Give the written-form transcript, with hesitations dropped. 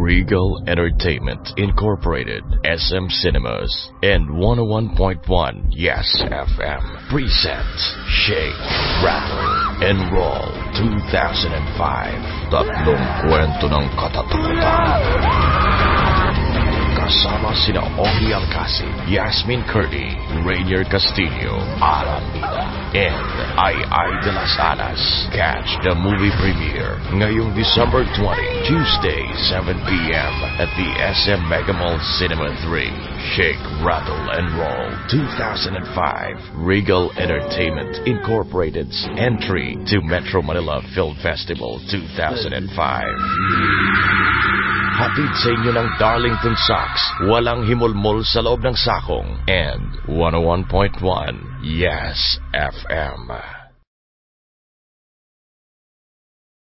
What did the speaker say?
Regal Entertainment Incorporated, SM Cinemas, and 101.1 Yes FM present Shake, Rattle, and Roll 2005. Tatlong kwento ng katatakutan. Kasama sina Ogie Alcacid, Yasmin Curdy, Rainier Castillo, Alan Bida, and Ai de las Alas. Catch the movie premiere ngayong December 20, Tuesday, 7 p.m. at the SM Mega Mall Cinema 3. Shake, Rattle, and Roll 2005. Regal Entertainment Incorporated's entry to Metro Manila Film Festival 2005. Hatid sa inyo ng Darlington Socks, walang himulmol sa loob ng sakong, and 101.1 Yes FM.